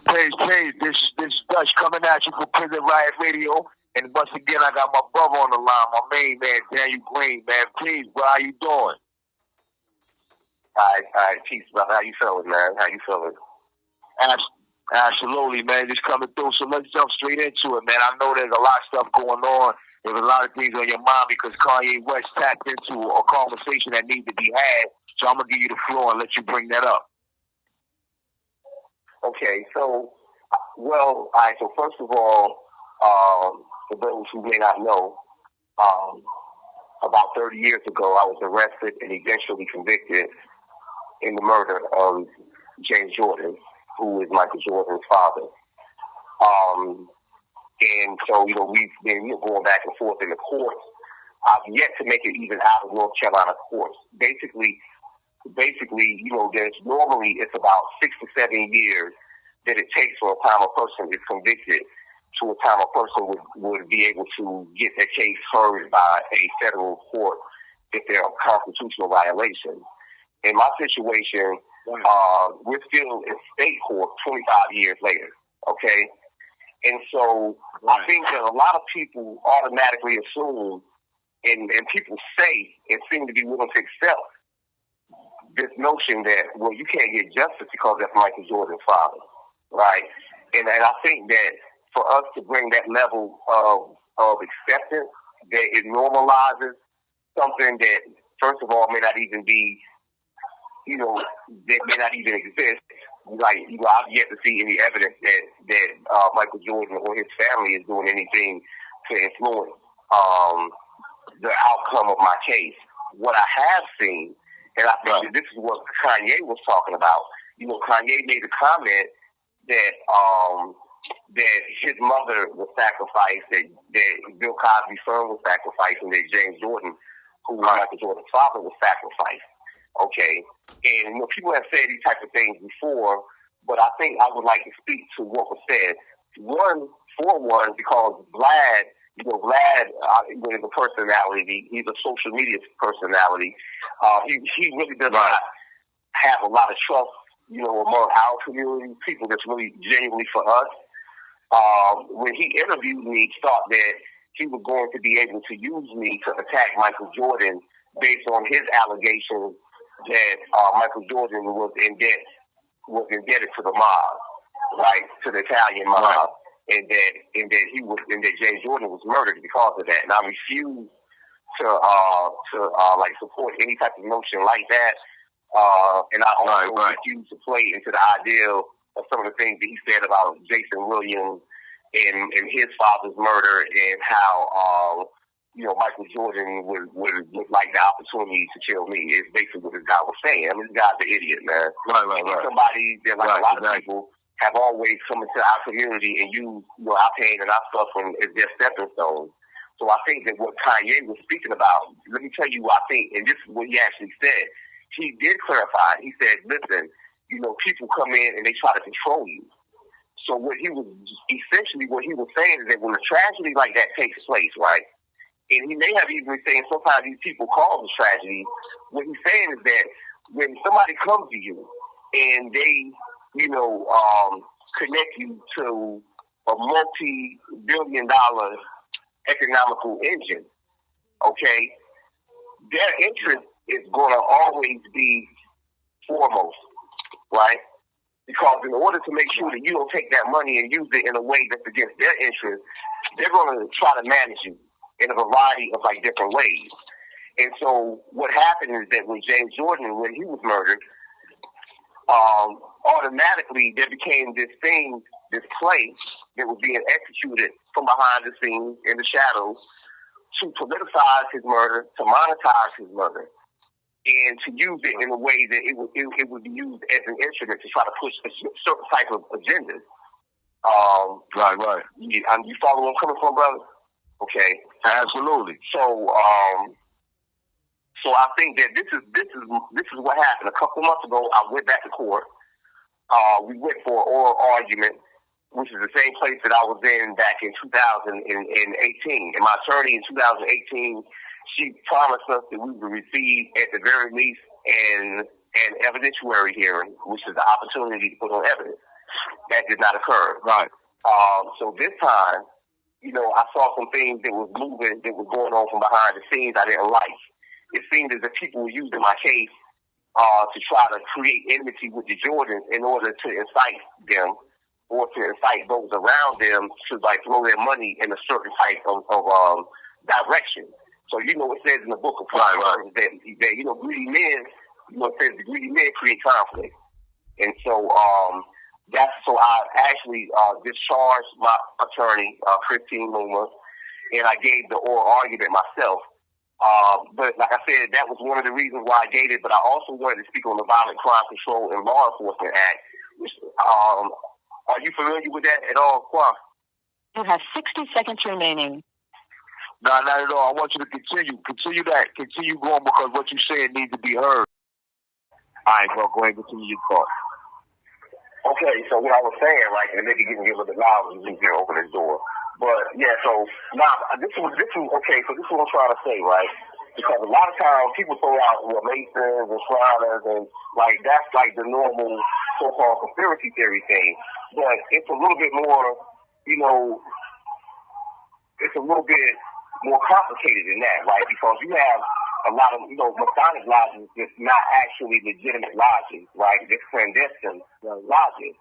Page, this Dutch coming at you from Prison Riot Radio. And once again, I got my brother on the line, my main man, Daniel Green, man. Please, bro, how you doing? All right, peace, brother. How you feeling, man? How you feeling? Absolutely, man. Just coming through. So let's jump straight into it, man. I know there's a lot of stuff going on. There's a lot of things on your mind because Kanye West tapped into a conversation that needs to be had. So I'm going to give you the floor and let you bring that up. Okay, so, all right, so first of all, for those who may not know, about 30 years ago, I was arrested and eventually convicted in the murder of James Jordan, who is Michael Jordan's father. And so, we've been going back and forth in the courts. I've yet to make it even out of North Carolina courts. Basically, it's about 6 to 7 years that it takes from a time a person is convicted to a time a person would be able to get their case heard by a federal court if there are constitutional violations. In my situation, we're still in state court 25 years later, okay? And so I think that a lot of people automatically assume, and people say and seem to be willing to accept this notion that, well, you can't get justice because that's Michael Jordan's father, right? And I think that for us to bring that level of acceptance, that it normalizes something that, first of all, may not even be, that may not even exist. Like, I've yet to see any evidence that Michael Jordan or his family is doing anything to influence the outcome of my case. What I have seen, and I think that this is what Kanye was talking about. Kanye made a comment that his mother was sacrificed, that Bill Cosby's son was sacrificed, and that James Jordan, who was Michael Jordan's father, was sacrificed. Okay, and people have said these types of things before, but I think I would like to speak to what was said. One, because Vlad is a personality. He's a social media personality. He really does not have a lot of trust, among our community, people that's really genuinely for us. When he interviewed me, he thought that he was going to be able to use me to attack Michael Jordan based on his allegations that Michael Jordan was indebted to the mob, right, to the Italian mob, and that James Jordan was murdered because of that. And I refuse to support any type of notion like that. And I also refuse to play into the ideal of some of the things that he said about Jason Williams and his father's murder, and how Michael Jordan would like the opportunity to kill me. Is basically what this guy was saying. I mean, this guy's an idiot, man. He's somebody that, like a lot of people, have always come into our community and use our pain and our suffering as their stepping stones. So I think that what Kanye was speaking about, let me tell you what I think, and this is what he actually said. He did clarify. He said, listen, people come in and they try to control you. So what he was saying is that when a tragedy like that takes place, right, and he may have even been saying sometimes these people call them tragedies, what he's saying is that when somebody comes to you and they, connect you to a multi-billion-dollar economical engine, okay, their interest is going to always be foremost, right? Because in order to make sure that you don't take that money and use it in a way that's against their interest, they're going to try to manage you in a variety of different ways. And so what happened is that when James Jordan, when he was murdered, automatically there became this play that was being executed from behind the scenes in the shadows to politicize his murder, to monetize his murder, and to use it in a way that it would be used as an instrument to try to push a certain type of agendas. Right. You follow where I'm coming from, brother? Okay. Absolutely. So I think that this is what happened. A couple months ago, I went back to court. We went for an oral argument, which is the same place that I was in back in 2018. And my attorney in 2018, she promised us that we would receive, at the very least, an evidentiary hearing, which is the opportunity to put on evidence. that did not occur. Right. So this time, I saw some things that was moving, that was going on from behind the scenes I didn't like. It seemed as if people were using my case to try to create enmity with the Jordans in order to incite them or to incite those around them to throw their money in a certain type of direction. So it says in the book of Proverbs that greedy men, it says the greedy men create conflict. And so so I actually discharged my attorney, Christine Loomer, and I gave the oral argument myself. But like I said, that was one of the reasons why I gave it. But I also wanted to speak on the Violent Crime Control and Law Enforcement Act. Which, are you familiar with that at all, Qua? You have 60 seconds remaining. No, not at all. I want you to continue. Continue that. Continue going because what you're saying needs to be heard. All right, bro. Go ahead and continue your thought. Okay, so what I was saying, and maybe getting a little bit louder, you can open this door. But yeah, so now this is okay. So this is what I'm trying to say, right? Because a lot of times people throw out Masons and Shriners and that's the normal so-called conspiracy theory thing. But it's a little bit more, it's a little bit more complicated than that, right? Because you have a lot of, Masonic lodges that's not actually legitimate lodges, right? They're clandestine lodges.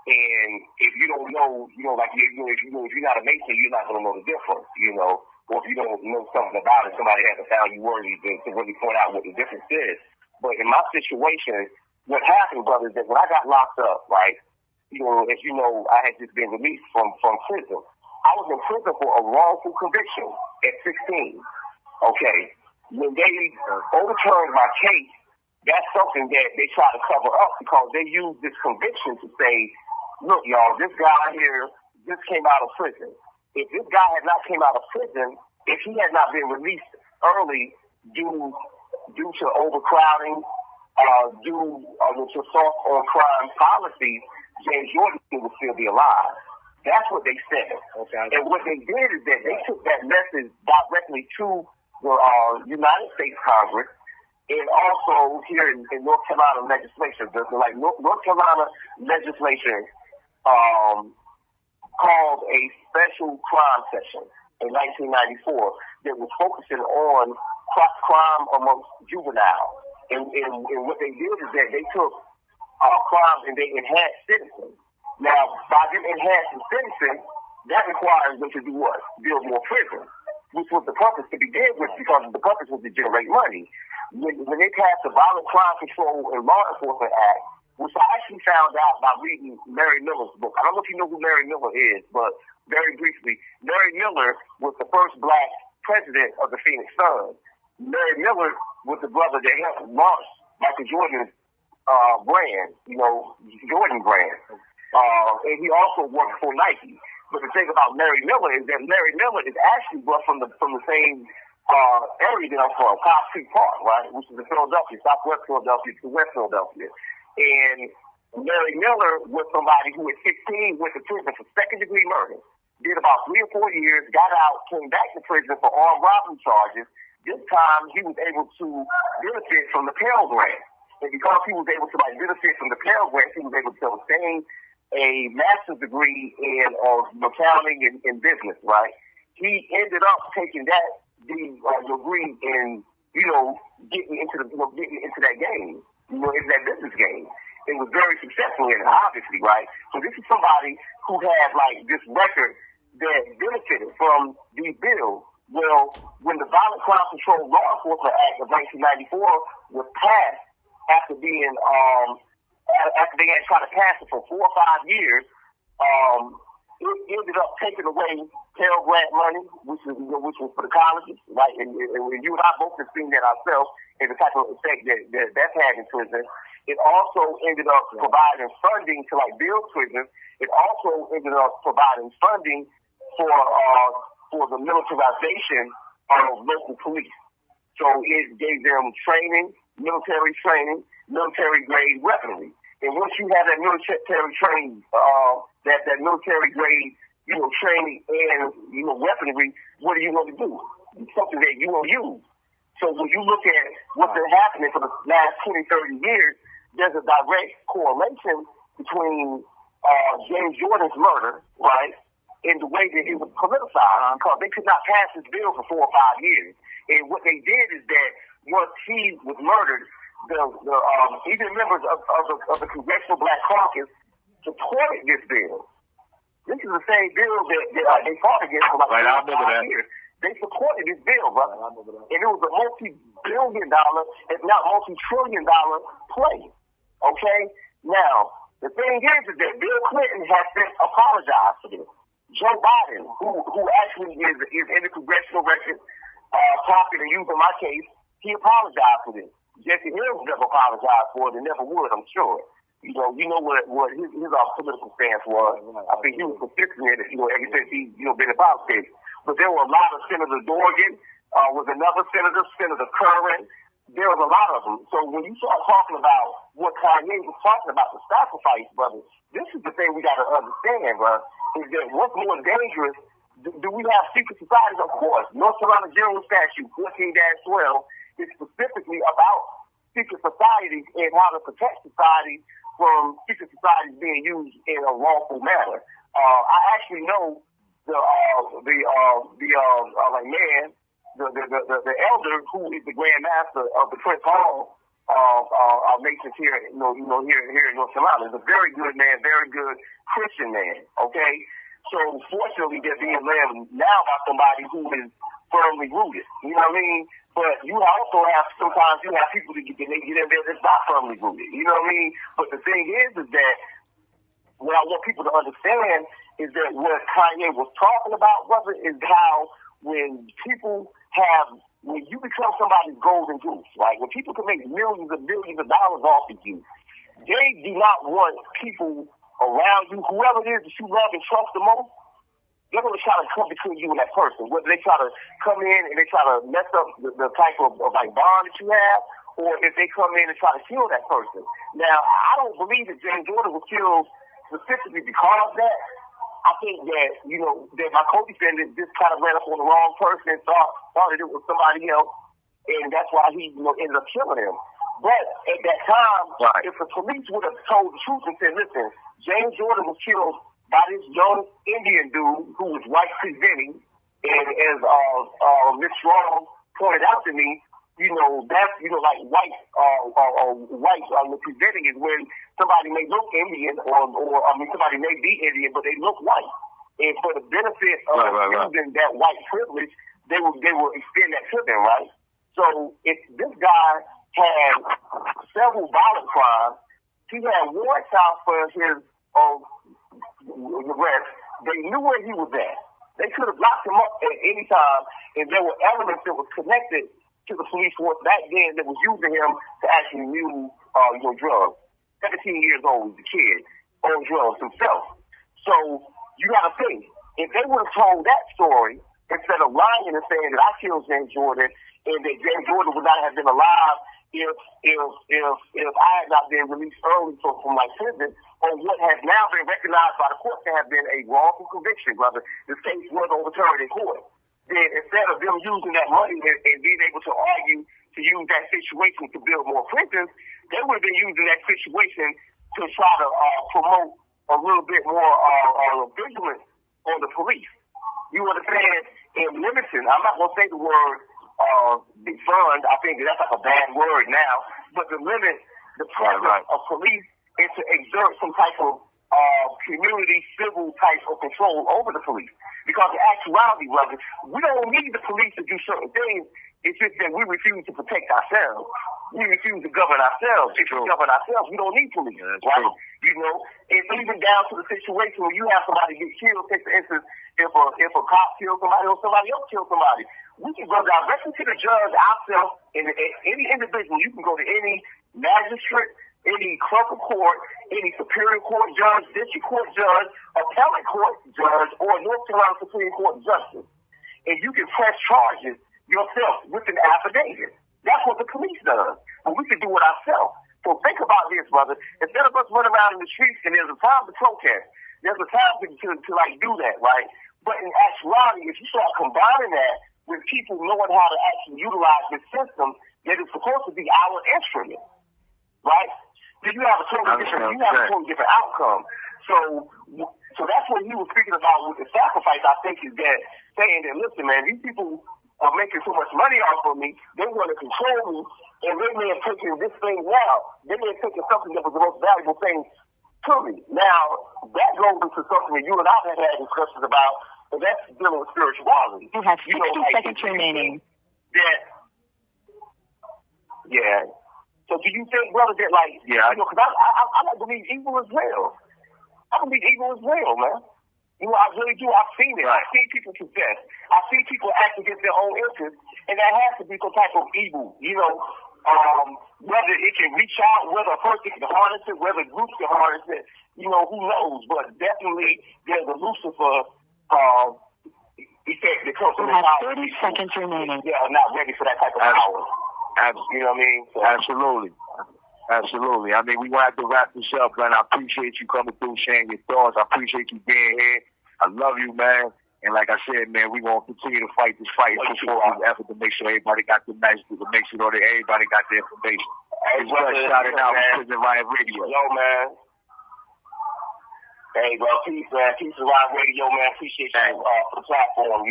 And if you don't know, if you're not a Mason, you're not going to know the difference, or if you don't know something about it, somebody hasn't found you worthy to really point out what the difference is. But in my situation, what happened, brother, is that when I got locked up, right, as you know, I had just been released from prison. I was in prison for a wrongful conviction at 16, okay? When they overturned my case, that's something that they try to cover up because they use this conviction to say, look, y'all, this guy here just came out of prison. If this guy had not came out of prison, if he had not been released early due to overcrowding, due to assault on crime policies, James Jordan would still be alive. That's what they said. Okay. And what they did is that they took that message directly to the United States Congress and also here in North Carolina legislation. North Carolina legislation called a special crime session in 1994 that was focusing on crime amongst juveniles. And what they did is that they took crimes and they enhanced sentencing. Now, by them enhancing sentencing, that requires them to do what? Build more prisons, which was the purpose to begin with because the purpose was to generate money. When they passed the Violent Crime Control and Law Enforcement Act, which I actually found out by reading Mary Miller's book. I don't know if you know who Mary Miller is, but very briefly, Mary Miller was the first black president of the Phoenix Suns. Mary Miller was the brother that helped launch Michael Jordan's brand, Jordan brand. And he also worked for Nike. But the thing about Mary Miller is that Mary Miller is actually from the same area that I'm from, Cobb Creek Park, right, which is in Philadelphia, Southwest Philadelphia to West Philadelphia. And Mary Miller was somebody who at 16 went to prison for second-degree murder, did about 3 or 4 years, got out, came back to prison for armed robbery charges. This time he was able to benefit from the Pell Grant. And because he was able to benefit from the Pell Grant, he was able to obtain a master's degree in accounting and business, right? He ended up taking that degree in, getting into that game, into that business game. It was very successful in it, obviously, right? So this is somebody who had this record that benefited from these bills. Well, when the Violent Crime Control Law Enforcement Act of 1994 was passed after they had tried to pass it for 4 or 5 years, it ended up taking away Pell Grant money, which was for the colleges, right? And you and I both have seen that ourselves and the type of effect that's had in prison. It also ended up providing funding to build prisons. It also ended up providing funding for the militarization of local police. So it gave them training, military grade weaponry. And once you have that military training, that military grade, training and weaponry, what are you going to do? It's something that you will use. So when you look at what's been happening for the last 20, 30 years, there's a direct correlation between James Jordan's murder, right, in the way that it was politicized, because they could not pass this bill for 4 or 5 years. And what they did is that once he was murdered, even members of the Congressional Black Caucus supported this bill. This is the same bill that they fought against for like 4 or 5 years. They supported this bill, brother. And it was a multi-billion-dollar, if not multi-trillion-dollar play. Okay? Now, the thing is that Bill Clinton has since apologized for this. Joe Biden, who actually is in the congressional record, talking and using my case, he apologized for this. Jesse Hills never apologized for it and never would, I'm sure. You know what his political stance was. I think he was consistent in it, ever since he, been in politics. But there were a lot of Senator Dorgan, was another Senator Curran. There was a lot of them. So when you start talking about what Kanye was talking about, the sacrifice, brother, this is the thing we got to understand, brother, is that what's more dangerous, do we have secret societies? Of course. North Carolina General Statute 14-12 is specifically about secret societies and how to protect society from secret societies being used in a wrongful manner. I actually know the elder who is the Grand Master of the Prince Hall Masons here, here in North Carolina. Is a very good man, very good Christian man. Okay, so fortunately they're being led now by somebody who is firmly rooted. You know what I mean? But you also have sometimes people that get in there that's not firmly rooted. You know what I mean? But the thing is that what I want people to understand is that what Kanye was talking about, brother, is how when you become somebody's golden goose, right? When people can make millions and billions of dollars off of you, they do not want people around you, whoever it is that you love and trust the most, they're going to try to come between you and that person. Whether they try to come in and they try to mess up the type of like bond that you have, or if they come in and try to kill that person. Now, I don't believe that James Jordan was killed specifically because of that. I think that, that my co-defendant just kind of ran up on the wrong person and thought that it was somebody else, and that's why he, ended up killing him. But at that time, right, if the police would have told the truth and said, listen, James Jordan was killed by this young Indian dude who was white presenting, and as Ms. Strong pointed out to me, that's, like white presenting is when somebody may look Indian or somebody may be Indian, but they look white. And for the benefit of using that white privilege, they will extend that to them, right? So if this guy had several violent crimes, he had warrants out for his arrest. They knew where he was at. They could have locked him up at any time, and there were elements that was connected to the police force back then that was using him to actually use drugs. 17 years old, the kid, on drugs himself. So you got to think, if they would have told that story instead of lying and saying that I killed James Jordan and that James Jordan would not have been alive if I had not been released early from my prison, on what has now been recognized by the court to have been a wrongful conviction, brother. This case was overturned in court. Then instead of them using that money and being able to argue to use that situation to build more prisons, they would have been using that situation to try to promote a little bit more vigilance on the police. You understand? In limiting, I'm not going to say the word defund. I think that's like a bad word now. But to limit the presence of police is to exert some type of community, civil type of control over the police. Because in actuality, brother, we don't need the police to do certain things. It's just that we refuse to protect ourselves. We refuse to govern ourselves. If we govern ourselves, we don't need police, right? It's even down to the situation where you have somebody get killed. Take for instance, if a cop kills somebody or somebody else kills somebody, we can go directly to the judge ourselves. And any individual, you can go to any magistrate, any clerk of court, any superior court judge, district court judge, appellate court judge, or North Carolina Supreme Court justice, and you can press charges yourself with an affidavit. That's what the police does. But we can do it ourselves. So think about this, brother. Instead of us running around in the streets, and there's a time to protest, there's a time to do that, right? But in actuality, if you start combining that with people knowing how to actually utilize this system that is supposed to be our instrument, right? Then you have a totally different outcome. So that's what he was speaking about with the sacrifice. I think is that saying that, listen, man, these people are making so much money off of me, they want to control me, and they may have taken this thing now. They may have taken something that was the most valuable thing to me. Now, that goes into something that you and I have had discussions about, and that's dealing with spirituality. You have 60 seconds remaining. Yeah. So do you think, brother, that because I like to believe evil as well. I believe evil as well, man. I really do. I've seen it. Right. I've seen people confess. I've seen people act against their own interests, and that has to be some type of evil. Whether it can reach out, whether a person can harness it, whether groups can harness it, who knows? But definitely, there's a Lucifer effect that comes from the power. 30 seconds remaining. Yeah, I'm not ready for that type of power. You know what I mean? So, Absolutely. I mean, we want to have to wrap this up, man. I appreciate you coming through, sharing your thoughts. I appreciate you being here. I love you, man. And like I said, man, we're going to continue to fight this fight for effort to make sure everybody got the message, to make sure that everybody got the information. Hey, brother, shouting out Prison Riot Radio. Yo, man. Hey, bro, peace, man. Peace to Riot Radio, man. Appreciate you for the platform.